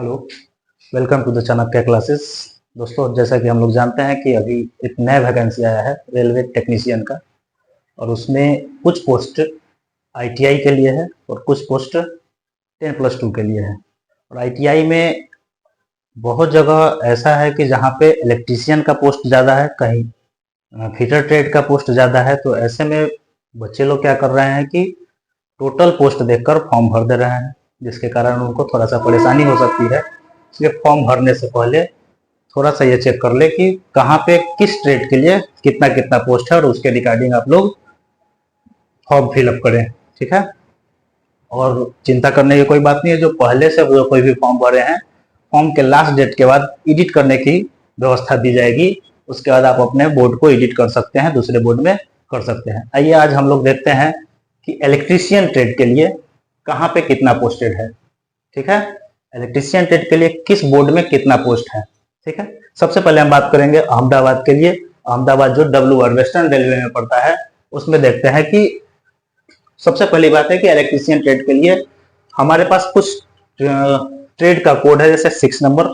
Hello, welcome to the Chanakya classes. दोस्तों, जैसा कि हम लोग जानते हैं कि अभी एक नया वैकेंसी आया है रेलवे टेक्नीशियन का, और उसमें कुछ पोस्ट आईटीआई के लिए है और कुछ पोस्ट 10+2 के लिए है। और आईटीआई में बहुत जगह ऐसा है कि जहाँ पे इलेक्ट्रीशियन का पोस्ट ज़्यादा है, कहीं फिटर ट्रेड का पोस्ट ज़्यादा है। तो ऐसे में बच्चे लोग क्या कर रहे हैं कि टोटल पोस्ट देखकर फॉर्म भर दे रहे हैं, जिसके कारण उनको थोड़ा सा परेशानी हो सकती है। इसलिए फॉर्म भरने से पहले थोड़ा सा ये चेक कर ले कि कहाँ पे किस ट्रेड के लिए कितना कितना पोस्ट है, और उसके रिगार्डिंग आप लोग फॉर्म फिलअप करें। ठीक है, और चिंता करने की कोई बात नहीं है। जो पहले से जो कोई भी फॉर्म भरे हैं, फॉर्म के लास्ट डेट के बाद एडिट करने की व्यवस्था दी जाएगी। उसके बाद आप अपने बोर्ड को एडिट कर सकते हैं, दूसरे बोर्ड में कर सकते हैं। आइए आज हम लोग देखते हैं कि इलेक्ट्रीशियन ट्रेड के लिए कहाँ पे कितना पोस्टेड है। ठीक है, इलेक्ट्रीशियन ट्रेड के लिए किस बोर्ड में कितना पोस्ट है। ठीक है, सबसे पहले हम बात करेंगे अहमदाबाद के लिए। अहमदाबाद जो WR वेस्टर्न रेलवे में पड़ता है, उसमें देखते हैं कि सबसे पहली बात है कि इलेक्ट्रीशियन ट्रेड के लिए हमारे पास कुछ ट्रेड का कोड है, जैसे 6 number,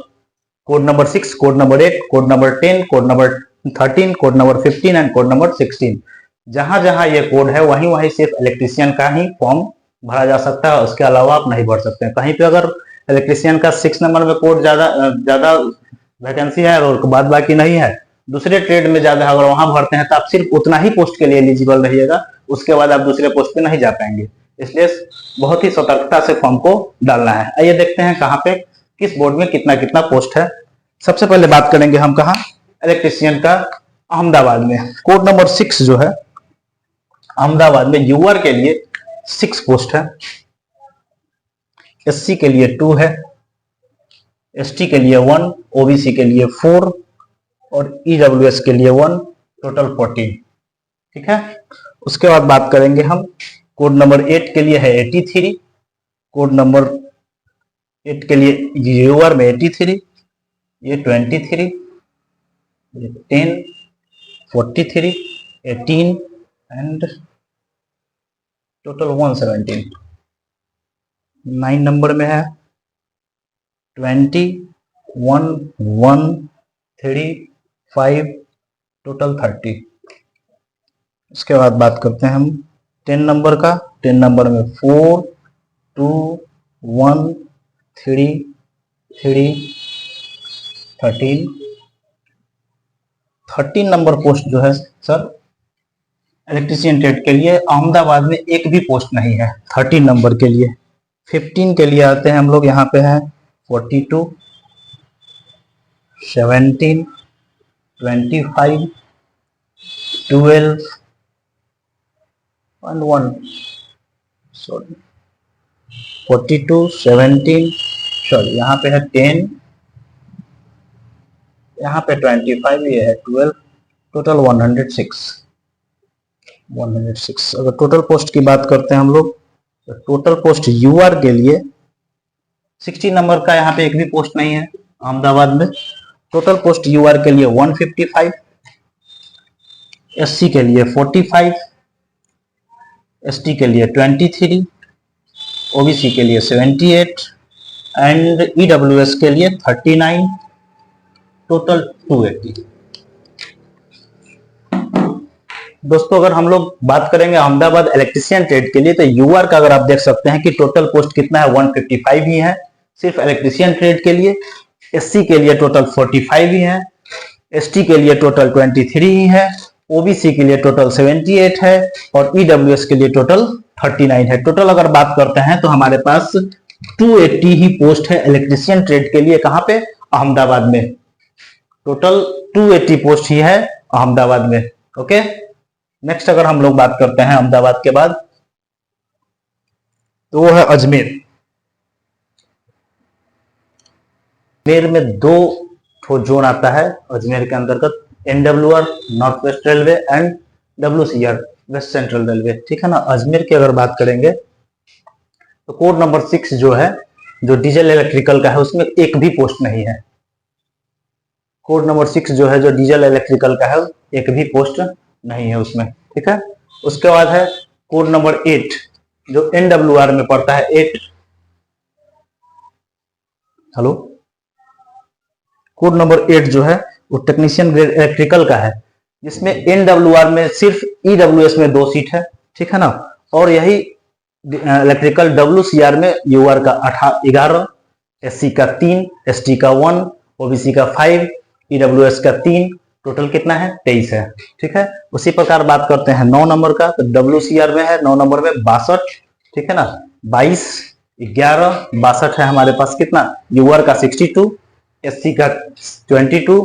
code number 6, code number 8, code number 10, code number 13, code number 15 and code number 16। जहां जहां ये कोड है वहीं वहीं सिर्फ इलेक्ट्रीशियन का ही फॉर्म भरा जा सकता है, उसके अलावा आप नहीं भर सकते हैं। कहीं पे अगर इलेक्ट्रीशियन का 6 नंबर में कोड ज्यादा वैकेंसी है और बाद बाकी नहीं है, दूसरे ट्रेड में ज्यादा अगर वहां भरते हैं तो आप सिर्फ उतना ही पोस्ट के लिए एलिजिबल रहिएगा, उसके बाद आप दूसरे पोस्ट पे नहीं जा पाएंगे। इसलिए बहुत ही सतर्कता से फॉर्म को डालना है। आइए देखते हैं कहाँ पे किस बोर्ड में कितना कितना पोस्ट है। सबसे पहले बात करेंगे हम कहाँ, इलेक्ट्रीशियन का अहमदाबाद में। कोड नंबर 6 जो है अहमदाबाद में यूआर के लिए 6 पोस्ट है, एससी के लिए 2 है, एसटी के लिए 1, ओबीसी के लिए 4 और ईडब्ल्यूएस के लिए 1, टोटल 14। ठीक है, उसके बाद बात करेंगे हम कोड नंबर 8 के लिए है 83, कोड नंबर 8 के लिए यूआर में 83, ये 23, ये 10, 43, 18 एंड टोटल 117। 9 नंबर में है 20, 1, 1, 3, 5, टोटल 30। इसके बाद बात करते हैं हम 10 नंबर का। 10 नंबर में 4, 2, 1, 3, 3, 13। 13 नंबर पोस्ट जो है सर इलेक्ट्रीशियन ट्रेड के लिए अहमदाबाद में एक भी पोस्ट नहीं है 13 नंबर के लिए। 15 के लिए आते हैं हम लोग, यहाँ पे है 42, 17, 25, 12 and 1, सॉरी 42, 17, सॉरी यहाँ पे है 10, यहाँ पे 25, ये है 12, टोटल 106। अगर टोटल पोस्ट की बात करते हैं हम लोग, तो टोटल पोस्ट यूआर के लिए 60 नंबर का यहाँ पे एक भी पोस्ट नहीं है अहमदाबाद में। टोटल पोस्ट यूआर के लिए 155, एससी के लिए 45, एसटी के लिए 23, ओबीसी के लिए 78 एंड ईडब्ल्यूएस के लिए 39, टोटल 280। दोस्तों, अगर हम लोग बात करेंगे अहमदाबाद इलेक्ट्रीशियन ट्रेड के लिए, तो यूआर का अगर आप देख सकते हैं कि टोटल पोस्ट कितना है 155 ही है सिर्फ इलेक्ट्रीशियन ट्रेड के लिए। एससी के लिए टोटल 45 ही है, एसटी के लिए टोटल 23 ही है, ओबीसी के लिए टोटल 78 है और ईडब्ल्यूएस के लिए टोटल 39 है। टोटल अगर बात करते हैं तो हमारे पास 280 ही पोस्ट है इलेक्ट्रीशियन ट्रेड के लिए। कहां पे? अहमदाबाद में। टोटल 280 पोस्ट ही है अहमदाबाद में। ओके, नेक्स्ट अगर हम लोग बात करते हैं अहमदाबाद के बाद, तो वो है अजमेर। अजमेर में 2 जोन आता है अजमेर के अंतर्गत, NWR north west railway and WCR west central railway. ठीक है ना। अजमेर की अगर बात करेंगे तो कोड नंबर 6 जो है, जो डीजल इलेक्ट्रिकल का है, उसमें एक भी पोस्ट नहीं है। कोड नंबर 6 जो है, जो डीजल इलेक्ट्रिकल का है, एक भी पोस्ट नहीं है उसमें। ठीक है, उसके बाद है कोड नंबर 8 जो NWR में पड़ता है 8, हेलो, कोड नंबर 8 जो है वो टेक्नीशियन ग्रेड इलेक्ट्रिकल का है, जिसमें NWR में सिर्फ EWS में 2 सीट है, ठीक है ना। और यही इलेक्ट्रिकल WCR में UR का 11, SC का 3, ST का 1, OBC का 5, EWS का 3, टोटल कितना है 23 है, ठीक है। उसी प्रकार बात करते हैं 9 नंबर का, तो WCR में है 9 नंबर में 62, ठीक है ना, 22, 11, 62 है हमारे पास कितना, UR का 62, SC का 22,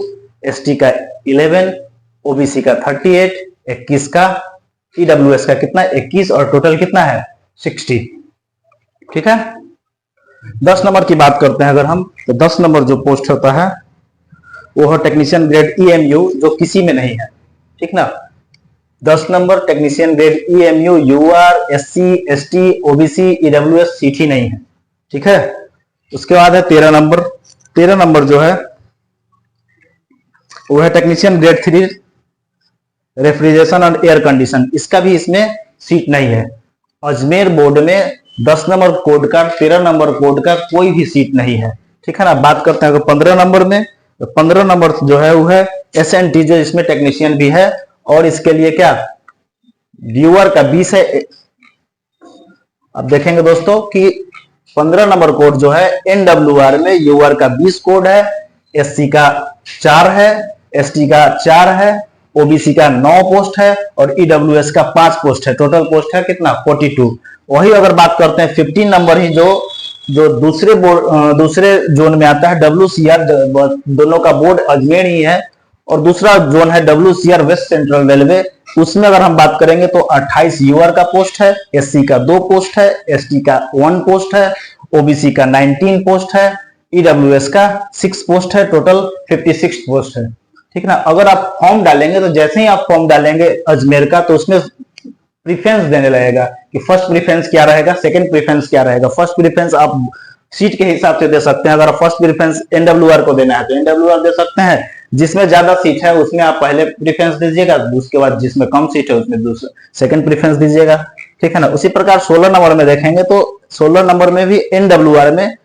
ST का 11, OBC का 38, 21 का, EWS का कितना 21 और टोटल कितना है 60, ठीक है। 10 नंबर की बात करते हैं अगर हम, तो 10 नंबर जो पोस्ट होता है वो है टेक्नीशियन ग्रेड EMU, जो किसी में नहीं है, ठीक ना। 10 number technician grade EMU, UR, SC, ST, OBC, EWS seat ही नहीं है, ठीक है। उसके बाद है 13 नंबर। 13 नंबर जो है वो है टेक्नीशियन ग्रेड 3 रेफ्रिजरेशन और एयर कंडीशन, इसका भी इसमें सीट नहीं है। अजमेर बोर्ड में 10 नंबर कोड का 13 नंबर कोड का कोई भी सीट नहीं है, ठीक है ना। बात करते हैं 15 नंबर में, तो 15 नंबर जो है वो है SNT, जो इसमें टेक्नीशियन भी है, और इसके लिए क्या व्यूअर का 20 है। अब देखेंगे दोस्तों कि 15 नंबर कोड जो है NWR में UR का 20 कोड है, SC का 4 है, ST का 4 है, OBC का 9 पोस्ट है और EWS का 5 पोस्ट है। टोटल पोस्ट है कितना 42। वही अगर बात करते हैं 15 नंबर ही जो दूसरे जोन में आता है WCR, दोनों का बोर्ड अजमेर ही है, और दूसरा जोन है WCR वेस्ट सेंट्रल रेलवे। उसमें अगर हम बात करेंगे तो 28 UR का पोस्ट है, SC का 2 पोस्ट है, ST का 1 पोस्ट है, OBC का 19 पोस्ट है, EWS का 6 पोस्ट है, टोटल 56 पोस्ट है, ठीक ना। अगर आप फॉर्म डालेंगे तो जैसे ही आप फॉर्म डालेंगे अजमेर का, तो उसमें प्रीफरेंस देने लगेगा कि फर्स्ट प्रीफरेंस क्या रहेगा, सेकंड प्रीफरेंस क्या रहेगा। फर्स्ट प्रीफरेंस आप सीट के हिसाब से दे सकते हैं। अगर फर्स्ट प्रीफरेंस NWR को देना है तो NWR दे सकते हैं, जिसमें ज्यादा सीट है उसमें आप पहले प्रीफरेंस दीजिएगा, उसके बाद जिसमें कम सीट है उसमें दूसरा सेकंड प्रीफरेंस दीजिएगा, ठीक है ना। उसी प्रकार 16 नंबर में देखेंगे तो 16 नंबर में भी NWR में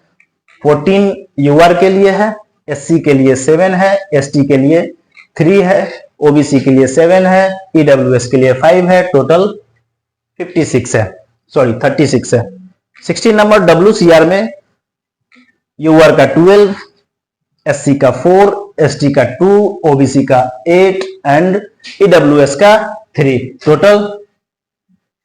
14 UR के लिए है, SC के लिए 7 है, ST के लिए 3 है, OBC के लिए 7 है, EWS के लिए 5 है, टोटल 36 है, सॉरी 36 है। 16 नंबर WCR में UR का 12, SC का 4, ST का 2, OBC का 8 एंड EWS का 3, टोटल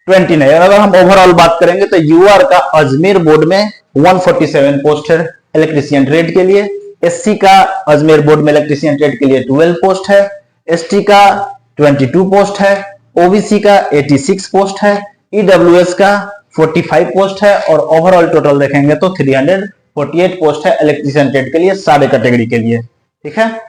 29। अगर हम ओवरऑल बात करेंगे तो UR का अजमेर बोर्ड में 147 पोस्ट है इलेक्ट्रीशियन ट्रेड के लिए, SC का अजमेर बोर्ड में इलेक्ट्रीशियन ट्रेड के लिए 12 पोस्ट है, ST का 22 पोस्ट है, OBC का 86 पोस्ट है, EWS का 45 पोस्ट है, और ओवरऑल टोटल देखेंगे तो 348 पोस्ट है इलेक्ट्रीशियन ट्रेड के लिए सारे कैटेगरी के लिए, ठीक है।